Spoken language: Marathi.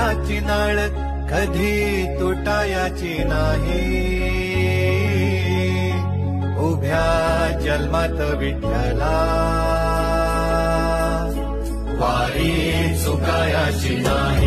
ज्ञानाची नाळ कधी तुटायाची नाही. उभ्या जन्मात विठ्ठला वारी चुकायाची नाही.